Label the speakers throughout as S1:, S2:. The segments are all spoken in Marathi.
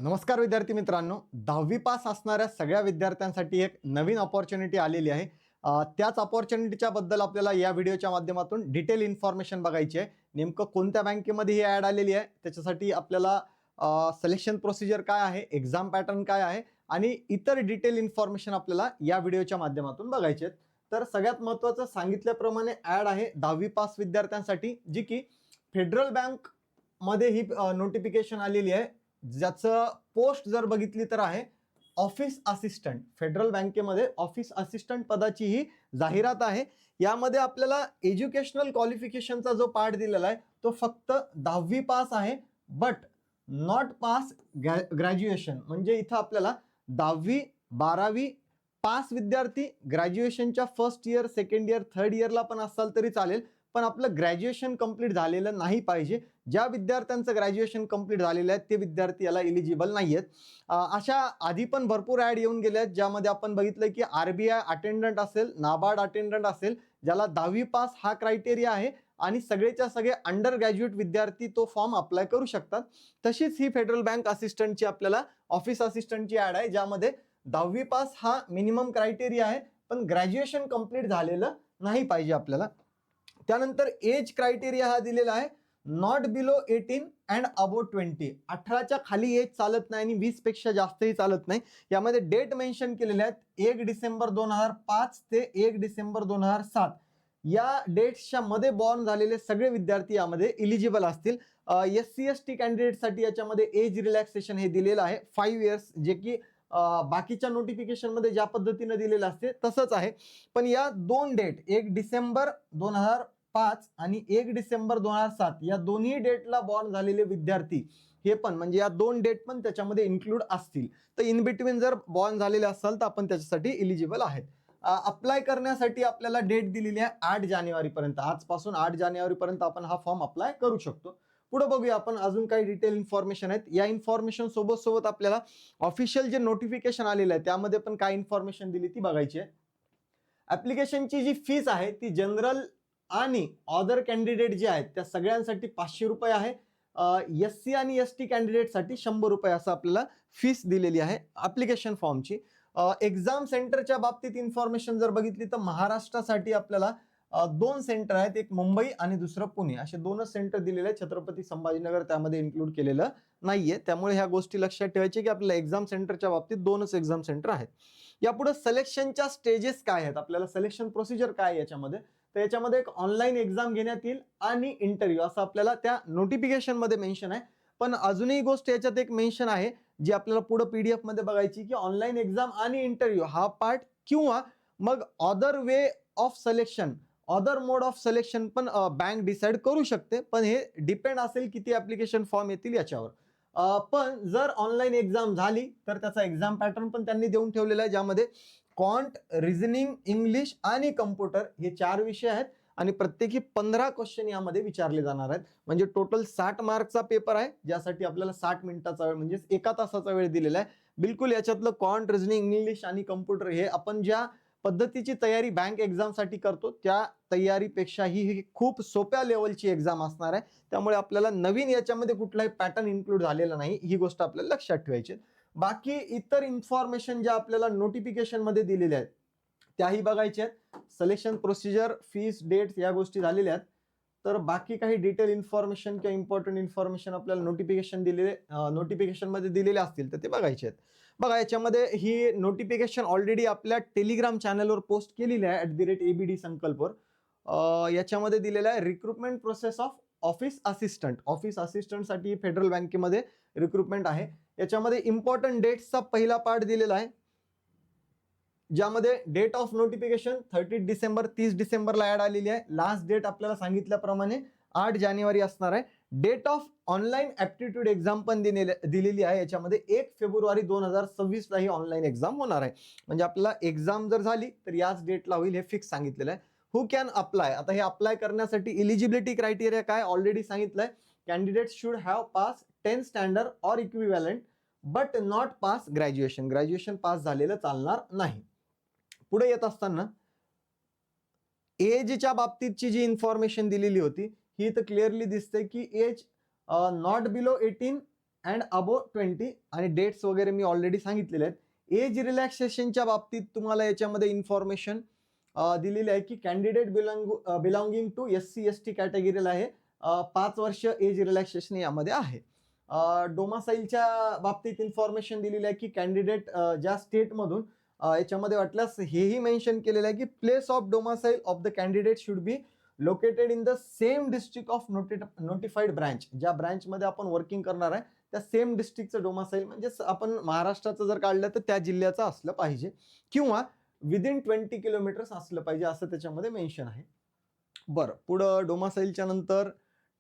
S1: नमस्कार विद्यार्थी मित्रांनो, 10वी पास असणाऱ्या सगळ्या विद्यार्थ्यांसाठी एक नवीन अपॉर्च्युनिटी आलेली आहे. त्याच अपॉर्च्युनिटीच्या बद्दल आपल्याला या व्हिडिओच्या माध्यमातून डिटेल इन्फॉर्मेशन बघायची आहे. नेमकं कोणत्या बँकेमध्ये ही ॲड आलेली आहे, त्याच्यासाठी आपल्याला सिलेक्शन प्रोसिजर काय आहे, एक्झाम पॅटर्न काय आहे आणि इतर डिटेल इन्फॉर्मेशन आपल्याला या व्हिडिओच्या माध्यमातून बघायचे आहेत. तर सगळ्यात महत्त्वाचं सांगितल्याप्रमाणे ॲड आहे 10वी पास विद्यार्थ्यांसाठी, जी की फेडरल बँकमध्ये ही नोटिफिकेशन आलेली आहे. ज्याचं पोस्ट जर बघितली तर आहे ऑफिस असिस्टंट. फेडरल बँकेमध्ये ऑफिस असिस्टंट पदाची ही जाहिरात आहे. यामध्ये आपल्याला एज्युकेशनल क्वालिफिकेशनचा जो पार्ट दिलेला आहे तो फक्त 10वी पास आहे, बट नॉट पास ग्रॅज्युएशन. म्हणजे इथं आपल्याला 10वी 12वी पास विद्यार्थी ग्रॅज्युएशनच्या first year, second year, third इयरला पण असाल तरी चालेल, पण आपलं ग्रॅज्युएशन कंप्लीट झालेलं नाही पाहिजे. ज्या विद्यार्थ्यांचं ग्रॅज्युएशन कंप्लीट झालेलं आहे ते विद्यार्थी याला एलिजिबल नाही आहेत. अशा आधी पण भरपूर ॲड येऊन गेल्या आहेत, ज्यामध्ये आपण बघितलं की RBI अटेंडंट असेल, नाबार्ड अटेंडंट असेल, ज्याला 10वी पास हा क्रायटेरिया आहे आणि सगळेच्या सगळे अंडर ग्रॅज्युएट विद्यार्थी तो फॉर्म अप्लाय करू शकतात. तशीच ही फेडरल बँक असिस्टंटची आपल्याला ऑफिस असिस्टंटची ॲड आहे, ज्यामध्ये 10वी पास हा मिनिमम क्रायटेरिया आहे, पण ग्रॅज्युएशन कंप्लीट झालेलं नाही पाहिजे आपल्याला. त्यानंतर एज क्रायटेरिया हा दिलेला आहे, नॉट बिलो 18 अँड अबो 20. 18च्या खाली एज चालत नाही आणि 20 पेक्षा जास्तही चालत नाही. यामध्ये डेट मेन्शन केलेल्या आहेत 1 डिसेंबर 2005 ते 1 डिसेंबर 2007. या डेट्सच्या मध्ये बॉर्न झालेले सगळे विद्यार्थी यामध्ये इलिजिबल असतील. SC ST कॅन्डिडेटसाठी याच्यामध्ये एज रिलॅक्सेशन हे दिलेलं आहे 5 इयर्स, जे की बाकीच्या नोटिफिकेशनमध्ये ज्या पद्धतीने दिलेलं असते तसंच आहे. पण या दोन डेट 1 डिसेंबर 2005 आणि 1 डिसेंबर 2007 या दोन्ही डेटला बॉर्न झालेले विद्यार्थी हे पण, म्हणजे या दोन डेट पण त्याच्यामध्ये इन्क्लूड असतील. तर इन बिटवीन जर बॉर्न झालेले असाल तर आपण त्याच्यासाठी इलिजिबल आहेत. अप्लाय करण्यासाठी आपल्याला डेट दिलेली आहे 8 जानेवारीपर्यंत. आजपासून 8 जानेवारीपर्यंत आपण हा फॉर्म अप्लाय करू शकतो. पुढे बघूया आपण अजून काही डिटेल इन्फॉर्मेशन आहेत. या इन्फॉर्मेशन सोबत आपल्याला ऑफिशियल जे नोटिफिकेशन आलेलं आहे त्यामध्ये पण काय इन्फॉर्मेशन दिली ती बघायची आहे. ऍप्लिकेशनची जी फीस आहे ती जनरल आणि अदर कॅन्डिडेट जे आहेत त्या सगळ्यांसाठी 500 रुपये आहे. SC आणि ST कॅन्डिडेटसाठी 100 रुपये असं आपल्याला फीस दिलेली आहे ऍप्लिकेशन फॉर्मची. एक्झाम सेंटरच्या बाबतीत इन्फॉर्मेशन जर बघितली तर महाराष्ट्रासाठी आपल्याला 2 सेंटर आहेत, एक मुंबई आणि दुसरं पुणे, असे 2च सेंटर दिलेले आहेत. छत्रपती संभाजीनगर त्यामध्ये इन्क्लूड केलेलं नाहीये. त्यामुळे ह्या गोष्टी लक्षात ठेवायची की आपल्याला एक्झाम सेंटरच्या बाबतीत 2च एक्झाम सेंटर आहेत. यापुढे सिलेक्शनच्या स्टेजेस काय आहेत, आपल्याला सिलेक्शन प्रोसिजर काय आहे याच्यामध्ये, तर याच्यामध्ये एक ऑनलाईन एक्झाम घेण्यात येईल आणि इंटरव्ह्यू असं आपल्याला त्या नोटिफिकेशन मध्ये मेन्शन आहे. पण अजूनही गोष्ट याच्यात एक मेन्शन आहे जी आपल्याला पुढे PDF मध्ये बघायची, की ऑनलाईन एक्झाम आणि इंटरव्ह्यू हा पार्ट किंवा मग other way of selection, other mode of selection पण बँक डिसाइड करू शकते. पण हे डिपेंड असेल किती ऍप्लिकेशन फॉर्म येतील याच्यावर. पण जर ऑनलाईन एक्झाम झाली तर त्याचा एक्झाम पॅटर्न पण त्यांनी देऊन ठेवलेला आहे, ज्यामध्ये क्वांट, रिझनिंग, इंग्लिश आणि कम्प्युटर हे 4 विषय आहेत आणि प्रत्येकी 15 क्वेश्चन यामध्ये विचारले जाणार आहेत. म्हणजे टोटल 60 मार्कचा पेपर आहे, ज्यासाठी आपल्याला 60 मिनिटाचा वेळ म्हणजे 1 तासाचा वेळ दिलेला आहे. बिलकुल याच्यातलं क्वांट, रिझनिंग, इंग्लिश आणि कम्प्युटर हे आपण ज्या पद्धतीची तयारी बँक एक्झामसाठी करतो त्या तयारीपेक्षा ही खूप सोप्या लेवलची एक्झाम असणार आहे. त्यामुळे आपल्याला नवीन याच्यामध्ये कुठलाही पॅटर्न इन्क्लूड झालेला नाही, ही गोष्ट आपल्याला लक्षात ठेवायची. बाकी इतर इन्फॉर्मेशन ज्या आपल्याला नोटिफिकेशन मध्ये दिलेल्या आहेत त्याही बघायच्या आहेत. सिलेक्शन प्रोसिजर, फीस, डेट्स या गोष्टी झालेल्या आहेत. तर बाकी काही डिटेल इन्फॉर्मेशन किंवा इम्पॉर्टंट इन्फॉर्मेशन आपल्याला नोटिफिकेशन मध्ये दिलेले असतील तर ते बघायचे आहेत. बघा, याच्यामध्ये ही नोटिफिकेशन ऑलरेडी आपल्या टेलिग्राम चॅनलवर पोस्ट केलेली आहे @ABD संकल्पवर. याच्यामध्ये दिलेलं आहे recruitment process of office assistant. Office असिस्टंटसाठी फेडरल बँकेमध्ये रिक्रुटमेंट आहे. याच्यामध्ये इम्पॉर्टंट डेट्सचा पहिला पार्ट दिलेला आहे, ज्यामध्ये डेट ऑफ नोटिफिकेशन 30 डिसेंबर 30 डिसेंबरला ऍड आलेली आहे. लास्ट डेट आपल्याला सांगितल्याप्रमाणे 8 जानेवारी असणार आहे. Date of online aptitude exam पण दिलेली आहे. याच्यामध्ये 1 फेब्रुवारी 2026 ला ही ऑनलाईन एक्झाम होणार आहे. म्हणजे आपल्याला एक्झाम जर झाली तर याच डेटला होईल हे फिक्स सांगितलेलं आहे. हु कॅन अप्लाय, आता हे अप्लाय करण्यासाठी इलिजिबिलिटी क्रायटेरिया काय ऑलरेडी सांगितलंय. Candidate should have pass 10th standard or equivalent but not pass graduation. Graduation pass झालेलं चालणार नाही. पुढे येत असताना एजच्या बाबतीतची जी इन्फॉर्मेशन दिलेली होती ही तर क्लिअरली दिसते की एज नॉट बिलो 18 अँड अबो 20 आणि डेट्स वगैरे मी ऑलरेडी सांगितलेले आहेत. एज रिलॅक्सेशनच्या बाबतीत तुम्हाला याच्यामध्ये इन्फॉर्मेशन दिलेली आहे की candidate belonging to SC ST कॅटेगरीला आहे 5 वर्ष एज रिलॅक्सेशन यामध्ये आहे. डोमासाईलच्या बाबतीत इन्फॉर्मेशन दिलेली आहे की कॅन्डिडेट ज्या स्टेटमधून याच्यामध्ये वाटल्यास हेही मेन्शन केलेलं आहे की place of domicile of the candidate should be located in the same district of notified branch. ज्या ब्रांचमध्ये आपण वर्किंग करणार आहे त्या सेम डिस्ट्रिक्टचं डोमासाईल म्हणजे आपण महाराष्ट्राचं जर काढलं तर त्या जिल्ह्याचं असलं पाहिजे किंवा विदिन 20 किलोमीटर्स असलं पाहिजे असं त्याच्यामध्ये मेन्शन आहे. बरं, पुढं डोमासाईलच्या नंतर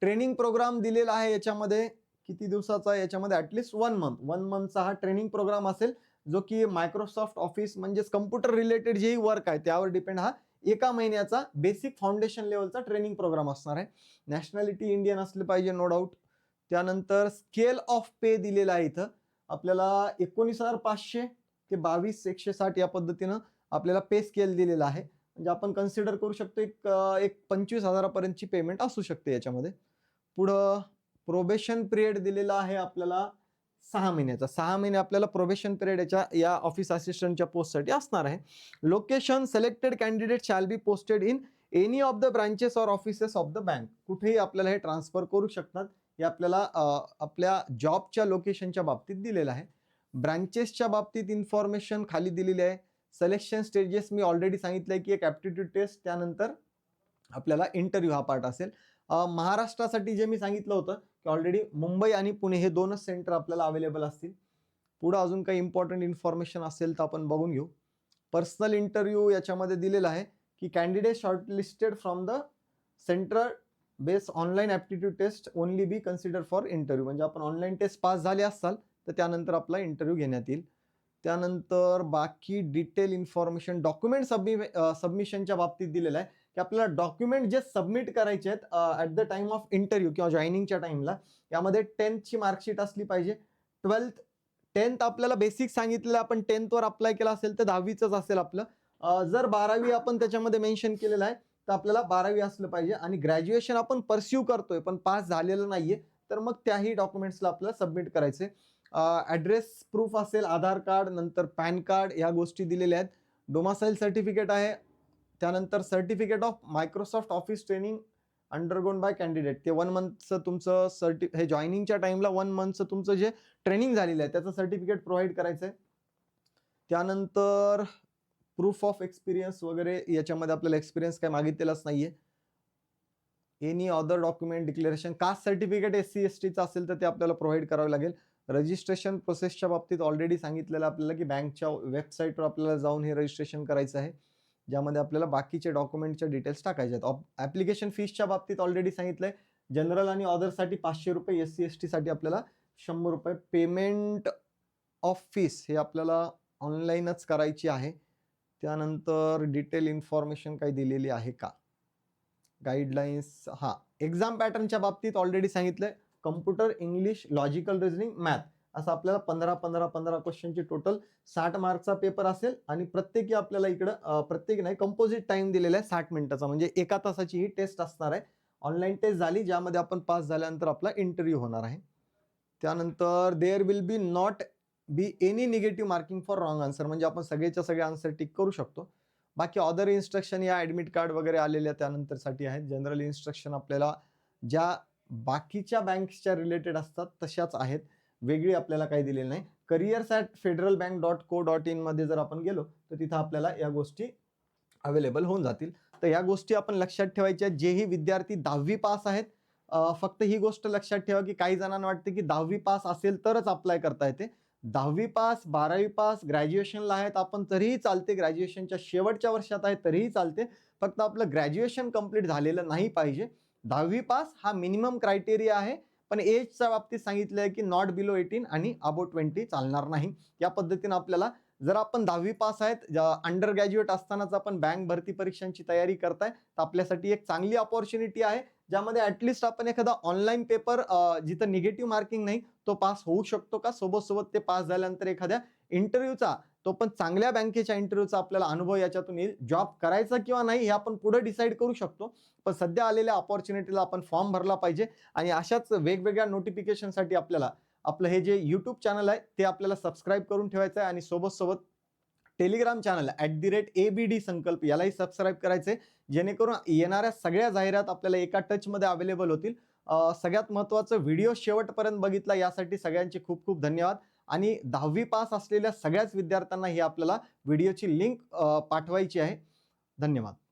S1: ट्रेनिंग प्रोग्राम दिलेला आहे. याच्यामध्ये किती दिवसाचा? याच्यामध्ये ॲटलिस्ट 1 मंथचा हा ट्रेनिंग प्रोग्राम असेल जो की मायक्रोसॉफ्ट ऑफिस म्हणजेच कम्प्युटर रिलेटेड जेही वर्क आहे त्यावर डिपेंड हा 1 महिन्याचा बेसिक फाउंडेशन लेवलचा ट्रेनिंग प्रोग्राम असणार आहे. नॅशनॅलिटी इंडियन असले पाहिजे नो डाऊट. त्यानंतर स्केल ऑफ पे दिलेला आहे इथं आपल्याला 19,500 ते 22,160 या पद्धतीनं आपल्याला पे स्केल दिलेला आहे. म्हणजे आपण कन्सिडर करू शकतो एक 25,000 पर्यंतची पेमेंट असू शकते याच्यामध्ये. पुढं प्रोबेशन पिरियड दिलेला आहे आपल्याला 6 महिन्याचा. 6 महिने आपल्याला प्रोबेशन पिरियड या ऑफिस असिस्टंटच्या पोस्टसाठी असणार आहे. Location selected candidate shall be posted in any of the branches or offices of the bank. कुठेही आपल्याला हे ट्रान्सफर करू शकतात. हे आपल्याला आपल्या जॉबच्या लोकेशनच्या बाबतीत दिलेलं आहे. ब्रांचेसच्या बाबतीत इन्फॉर्मेशन खाली दिलेली आहे. सिलेक्शन स्टेजेस मी ऑलरेडी सांगितलंय की एक ॲप्टिट्यूड टेस्ट त्यानंतर आपल्याला इंटरव्ह्यू हा पार्ट असेल. महाराष्ट्रासाठी जे मी सांगितलं होतं की ऑलरेडी मुंबई आणि पुणे हे 2च सेंटर आपल्याला अवेलेबल असतील. पुढं अजून काही इम्पॉर्टंट इन्फॉर्मेशन असेल तर आपण बघून घेऊ. पर्सनल इंटरव्ह्यू याच्यामध्ये दिलेला आहे की candidate shortlisted from the centre based online aptitude test only be consider for interview. म्हणजे आपण ऑनलाईन टेस्ट पास झाले असाल तर त्यानंतर आपला इंटरव्ह्यू घेण्यात येईल. त्यानंतर बाकी डिटेल इन्फॉर्मेशन डॉक्युमेंट सबमिशनच्या बाबतीत दिलेलं आहे की आपल्याला डॉक्युमेंट जे सबमिट करायचे आहेत at the time of interview किंवा जॉईनिंगच्या टाइमला यामध्ये 10th मार्कशीट असली पाहिजे. 10th आपल्याला बेसिक सांगितलेलं आपण 10th वर अप्लाय केला असेल तर 10वीच असेल आपलं. जर 12वी आपण त्याच्यामध्ये मेन्शन केलेलं आहे तर आपल्याला 12वी असलं पाहिजे. आणि ग्रॅज्युएशन आपण परस्यू करतोय पण पास झालेलं नाहीये तर मग त्याही डॉक्युमेंट्सला आपल्याला सबमिट करायचे. ॲड्रेस प्रूफ असेल, आधार कार्ड, नंतर पॅन कार्ड या गोष्टी दिलेल्या आहेत. डोमासाईल सर्टिफिकेट आहे. त्यानंतर certificate of Microsoft Office training undergone by candidate ते 1 मंथचं तुमचं हे जॉईनिंगच्या टाइमला 1 मंथचं तुमचं जे ट्रेनिंग झालेलं आहे त्याचं सर्टिफिकेट प्रोव्हाइड करायचं आहे. त्यानंतर प्रूफ ऑफ एक्सपिरियन्स वगैरे याच्यामध्ये आपल्याला एक्सपिरियन्स काय मागितलेलाच नाहीये. Any other document declaration caste certificate SC STचं असेल तर ते आपल्याला प्रोव्हाइड करावं लागेल. रजिस्ट्रेशन प्रोसेसच्या बाबतीत ऑलरेडी सांगितलेलं आपल्याला की बँकच्या वेबसाईटवर आपल्याला जाऊन हे रजिस्ट्रेशन करायचं आहे ज्यामध्ये आपल्याला बाकीचे डॉक्युमेंटच्या डिटेल्स टाकायचे आहेत. ॲप्लिकेशन फीसच्या बाबतीत ऑलरेडी सांगितलंय जनरल आणि अदरसाठी 500 रुपये, SC ST साठी आपल्याला 100 रुपये. पेमेंट ऑफ फीस हे आपल्याला ऑनलाईनच करायची आहे. त्यानंतर डिटेल इन्फॉर्मेशन काही दिलेली आहे का? गाईडलाईन्स एक्झाम पॅटर्नच्या बाबतीत ऑलरेडी सांगितलंय computer, English, logical reasoning, math असं आपल्याला 15 क्वेश्चनची टोटल 60 मार्कचा पेपर असेल. आणि प्रत्येकी आपल्याला इकडं प्रत्येकी नाही कंपोजिट टाइम दिलेला आहे 60 मिनिटाचा. म्हणजे 1 तासाची ही टेस्ट असणार आहे. ऑनलाईन टेस्ट झाली ज्यामध्ये आपण पास झाल्यानंतर आपला इंटरव्ह्यू होणार आहे. त्यानंतर there will be not be any negative marking for wrong answer. म्हणजे आपण सगळेच्या सगळे आन्सर टिक करू शकतो. बाकी अदर इन्स्ट्रक्शन या ॲडमिट कार्ड वगैरे आलेल्या त्यानंतरसाठी आहेत. जनरल इन्स्ट्रक्शन आपल्याला ज्या बाकीच्या बँक्सच्या रिलेटेड असतात तशाच आहेत, वेगळी आपल्याला काही दिलेली नाही. careers@federalbank.co.in मध्ये जर आपण गेलो तर तिथं आपल्याला या गोष्टी अवेलेबल होऊन जातील. तर या गोष्टी आपण लक्षात ठेवायच्या. जेही विद्यार्थी 10वी पास आहेत फक्त ही गोष्ट लक्षात ठेवा की काही जणांना वाटते की 10वी पास असेल तरच अप्लाय करता येते. 10वी पास, 12वी पास, ग्रॅज्युएशनला आहेत आपण तरीही चालते, ग्रॅज्युएशनच्या शेवटच्या वर्षात आहे तरीही चालते. फक्त आपलं ग्रॅज्युएशन कंप्लीट झालेलं नाही पाहिजे. 10वी पास हा मिनिमम क्रायटेरिया आहे. पण एजच्या बाबतीत सांगितलं आहे की नॉट बिलो 18 आणि अबो 20 चालणार नाही. या पद्धतीनं आपल्याला जर आपण 10वी पास आहेत, अंडर ग्रॅज्युएट असतानाच आपण बँक भरती परीक्षांची तयारी करताय तर आपल्यासाठी एक चांगली अपॉर्च्युनिटी आहे ज्यामध्ये ॲटलिस्ट आपण एखादा ऑनलाईन पेपर जिथं निगेटिव्ह मार्किंग नाही तो पास होऊ शकतो का. सोबत ते पास झाल्यानंतर एखाद्या इंटरव्ह्यूचा, तो पण चांगल्या बँकेच्या इंटरव्ह्यूचा आपल्याला अनुभव याच्यातून येईल. जॉब करायचा किंवा नाही हे आपण पुढे डिसाईड करू शकतो. पण सध्या आलेल्या अपॉर्च्युनिटीला आपण फॉर्म भरला पाहिजे. आणि अशाच वेगवेगळ्या नोटिफिकेशनसाठी आपल्याला आपलं हे जे यूट्यूब चॅनल आहे ते आपल्याला सबस्क्राईब करून ठेवायचं आहे आणि सोबत टेलिग्राम चॅनल @ABD संकल्प यालाही सबस्क्राईब करायचे, जेणेकरून येणाऱ्या सगळ्या जाहिरात आपल्याला एका टचमध्ये अवेलेबल होतील. सगळ्यात महत्त्वाचं व्हिडिओ शेवटपर्यंत बघितला यासाठी सगळ्यांचे खूप खूप धन्यवाद. आणि 10वी पास असलेल्या सगळ्याच विद्यार्थ्यांना ही आपल्याला व्हिडिओची लिंक पाठवायची आहे. धन्यवाद.